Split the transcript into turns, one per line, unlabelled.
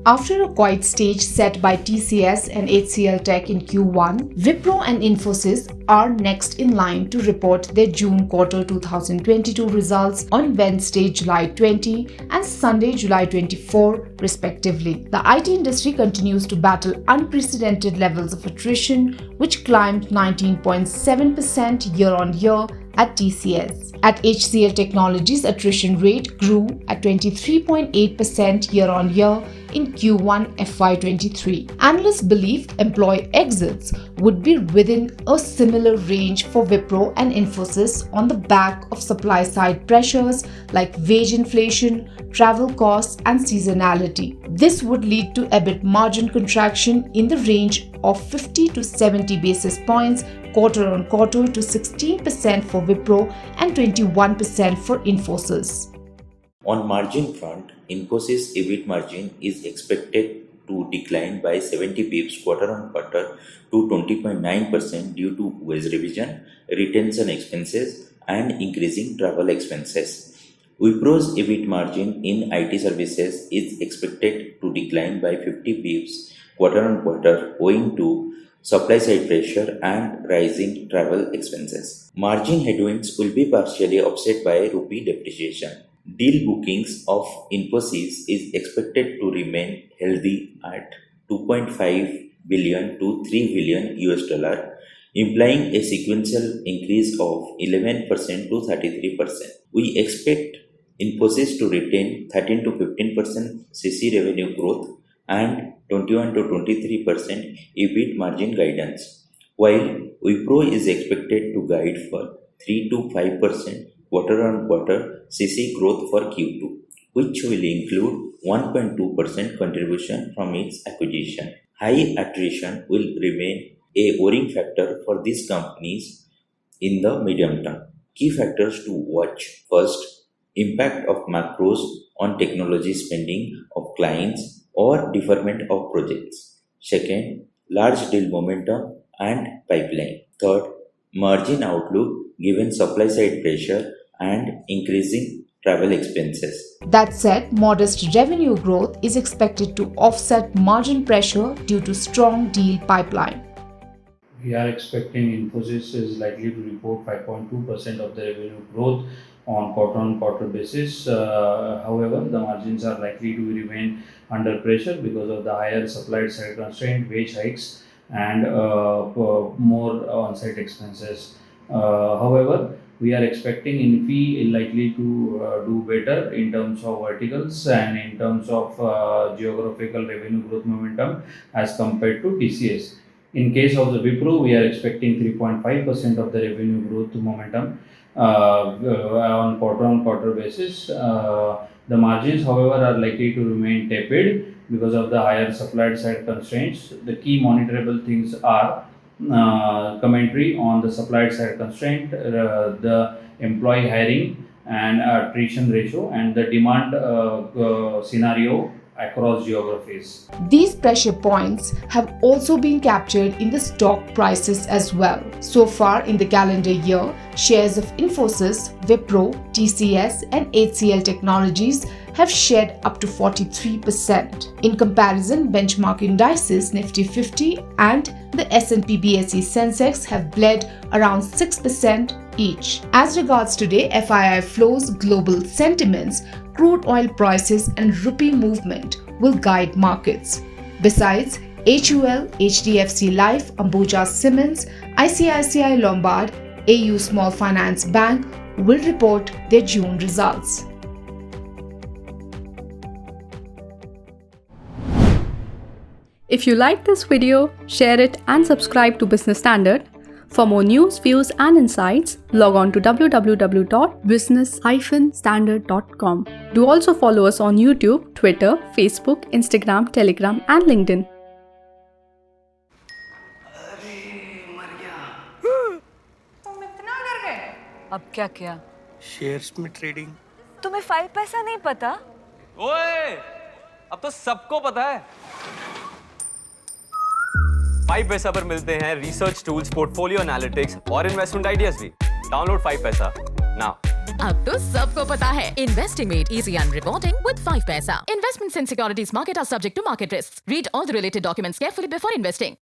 After a quiet stage set by TCS and HCL Tech in Q1, Wipro and Infosys are next in line to report their June quarter 2022 results on Wednesday, July 20 and Sunday, July 24, respectively. The IT industry continues to battle unprecedented levels of attrition, which climbed 19.7% year-on-year at TCS. At HCL Technologies, attrition rate grew at 23.8% year-on-year in Q1 FY23. Analysts believed employee exits would be within a similar range for Wipro and Infosys on the back of supply-side pressures like wage inflation, travel costs, and seasonality. This would lead to EBIT margin contraction in the range of 50 to 70 basis points quarter-on-quarter to 16% for Wipro and 21% for Infosys.
On margin front, Infosys EBIT margin is expected to decline by 70 bps quarter-on-quarter to 20.9% due to wage revision, retention expenses, and increasing travel expenses. Wipro's EBIT margin in IT services is expected to decline by 50 bps quarter-on-quarter owing to supply side pressure and rising travel expenses. Margin headwinds will be partially offset by rupee depreciation. Deal bookings of Infosys is expected to remain healthy at $2.5 billion to $3 billion, implying a sequential increase of 11% to 33%. We expect Infosys to retain 13 to 15% CC revenue growth and 21 to 23% EBIT margin guidance, while Wipro is expected to guide for 3 to 5% quarter-on-quarter CC growth for Q2, which will include 1.2% contribution from its acquisition. High attrition will remain a worrying factor for these companies in the medium term. Key factors to watch: first, impact of macros on technology spending of clients or deferment of projects. Second, large deal momentum and pipeline. Third, margin outlook given supply side pressure and increasing travel expenses.
That said, modest revenue growth is expected to offset margin pressure due to strong deal pipeline.
We are expecting Infosys is likely to report 5.2% of the revenue growth on quarter-on-quarter basis. However, the margins are likely to remain under pressure because of the higher supply side constraint, wage hikes, and more on-site expenses. However, we are expecting Infi likely to do better in terms of verticals and in terms of geographical revenue growth momentum as compared to TCS. In case of the Wipro, we are expecting 3.5% of the revenue growth momentum on quarter-on-quarter basis. The margins, however, are likely to remain tepid because of the higher supply side constraints. The key monitorable things are commentary on the supply side constraint, the employee hiring and attrition ratio, and the demand scenario across geographies.
These pressure points have also been captured in the stock prices as well. So far in the calendar year, shares of Infosys, Wipro, TCS and HCL Technologies have shed up to 43%. In comparison, benchmark indices Nifty 50 and the S&P BSE Sensex have bled around 6% each. As regards today, FII flows, global sentiments, crude oil prices and rupee movement will guide markets. Besides, HUL, HDFC Life, Ambuja Cements, ICICI Lombard, AU Small Finance Bank will report their June results.
If you like this video, share it and subscribe to Business Standard. For more news, views and insights, log on to www.business-standard.com. Do also follow us on YouTube, Twitter, Facebook, Instagram, Telegram and LinkedIn.
तुम इतना डर गए?
अब क्या किया?
Shares में trading.
तुम्हें 5 पैसा नहीं पता?
ओए, अब तो सबको पता है। 5 पैसा पर मिलते हैं रिसर्च टूल्स, पोर्टफोलियो एनालिटिक्स और इन्वेस्टमेंट आइडियाज भी। डाउनलोड 5 पैसा नाउ।
अब तो सबको पता है investing made easy and rewarding with 5 पैसा. Investments in securities market are subject to market risks. Read all the related documents carefully before investing.